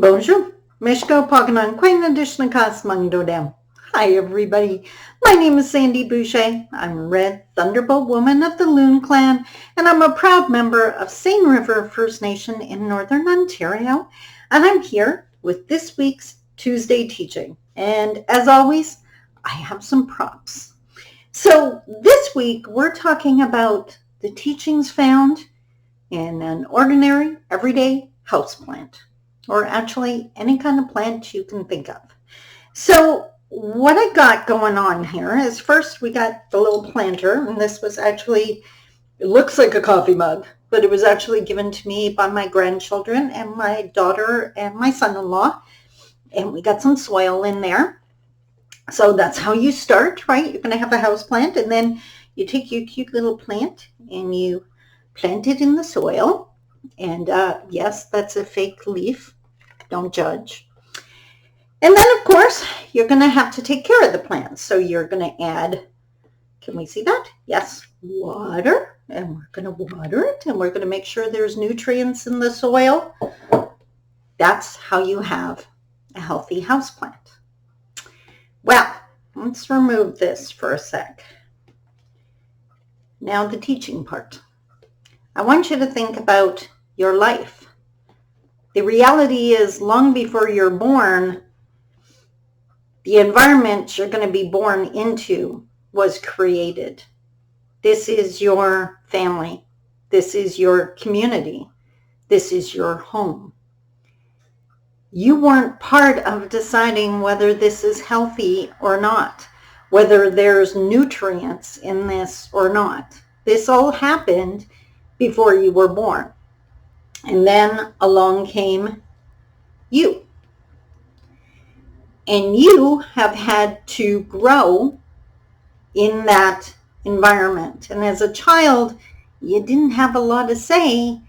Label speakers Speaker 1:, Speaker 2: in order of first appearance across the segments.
Speaker 1: Bonjour, Mishko Paganan, Queen Edition Kasmang. Hi everybody, my name is Sandy Boucher. I'm Red Thunderbolt Woman of the Loon Clan, and I'm a proud member of Seine River First Nation in Northern Ontario, and I'm here with this week's Tuesday teaching. And as always, I have some props. So this week we're talking about the teachings found in an ordinary, everyday houseplant, or actually any kind of plant you can think of. So what I got going on here is first we got the little planter, and this was actually, it looks like a coffee mug, but it was actually given to me by my grandchildren and my daughter and my son-in-law, and we got some soil in there. So that's how you start, right? You're going to have a house plant, and then you take your cute little plant and you plant it in the soil. And yes, that's a fake leaf. Don't judge. And then, of course, you're going to have to take care of the plant. So you're going to add, can we see that? Yes, water. And we're going to water it. And we're going to make sure there's nutrients in the soil. That's how you have a healthy houseplant. Well, let's remove this for a sec. Now the teaching part. I want you to think about your life. The reality is, long before you're born, the environment you're going to be born into was created. This is your family. This is your community. This is your home. You weren't part of deciding whether this is healthy or not, whether there's nutrients in this or not. This all happened before you were born. And then along came you. And you have had to grow in that environment. And as a child, you didn't have a lot to say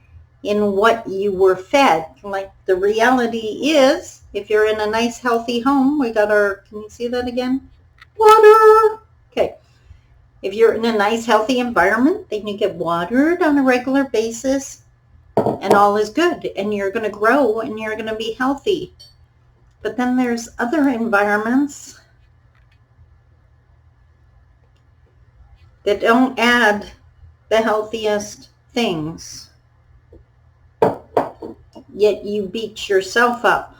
Speaker 1: in what you were fed. Like, the reality is, if you're in a nice healthy home, we got our, can you see that again? Water. Okay. If you're in a nice healthy environment, then you get watered on a regular basis and all is good, and you're going to grow and you're going to be healthy. But then there's other environments that don't add the healthiest things. Yet you beat yourself up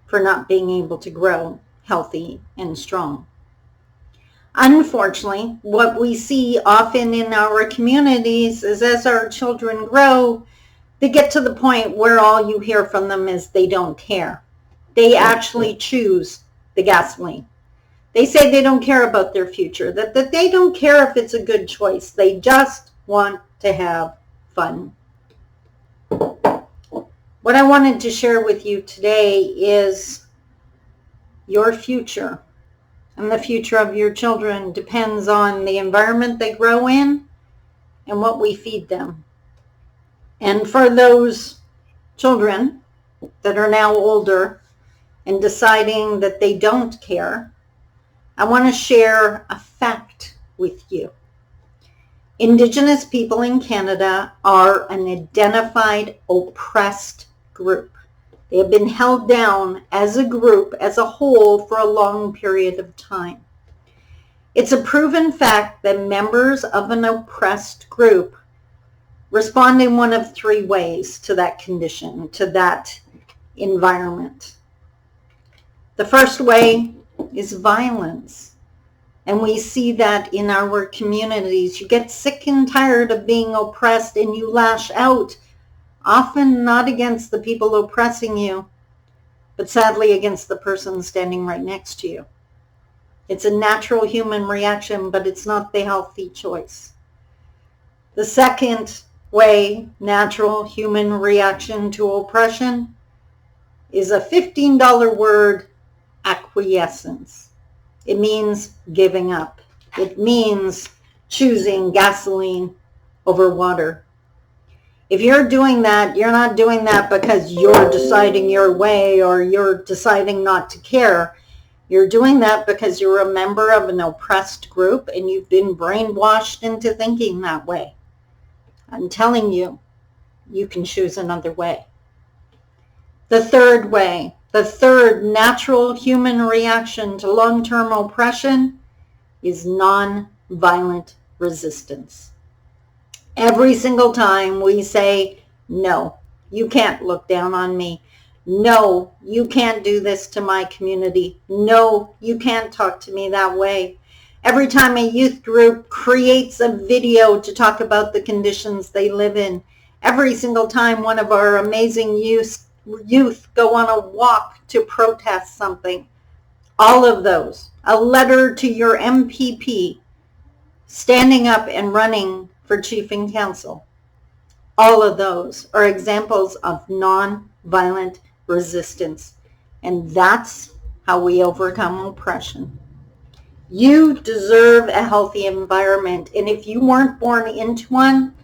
Speaker 1: for not being able to grow healthy and strong. Unfortunately, what we see often in our communities is, as our children grow, they get to the point where all you hear from them is they don't care. They actually choose the gasoline. They say they don't care about their future, that they don't care if it's a good choice. They just want to have fun. What I wanted to share with you today is your future. And the future of your children depends on the environment they grow in and what we feed them. And for those children that are now older and deciding that they don't care, I want to share a fact with you. Indigenous people in Canada are an identified oppressed group. They have been held down as a group, as a whole, for a long period of time. It's a proven fact that members of an oppressed group respond in one of three ways to that condition, to that environment. The first way is violence. And we see that in our communities. You get sick and tired of being oppressed and you lash out, often not against the people oppressing you, but sadly against the person standing right next to you. It's a natural human reaction, but it's not the healthy choice. The second way, natural human reaction to oppression, is a $15 word, acquiescence. It means giving up. It means choosing gasoline over water. If you're doing that, you're not doing that because you're deciding your way or you're deciding not to care. You're doing that because you're a member of an oppressed group and you've been brainwashed into thinking that way. I'm telling you, you can choose another way. The third way, the third natural human reaction to long-term oppression is nonviolent resistance. Every single time we say, no, you can't look down on me. No, you can't do this to my community. No, you can't talk to me that way. Every time a youth group creates a video to talk about the conditions they live in, every single time one of our amazing youth go on a walk to protest something, all of those, a letter to your MPP, standing up and running for chief and council, all of those are examples of non-violent resistance. And that's how we overcome oppression. You deserve a healthy environment. And if you weren't born into one,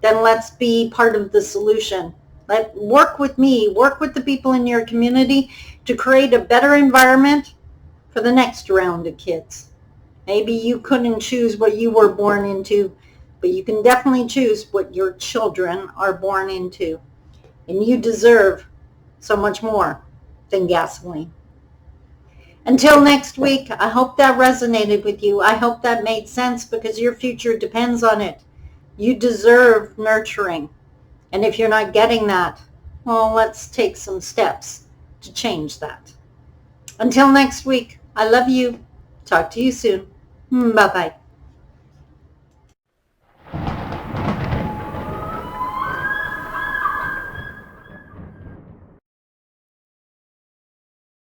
Speaker 1: then let's be part of the solution. Work with me, work with the people in your community to create a better environment for the next round of kids. Maybe you couldn't choose what you were born into, but you can definitely choose what your children are born into. And you deserve so much more than gasoline. Until next week, I hope that resonated with you. I hope that made sense, because your future depends on it. You deserve nurturing. And if you're not getting that, well, let's take some steps to change that. Until next week, I love you. Talk to you soon. Bye-bye.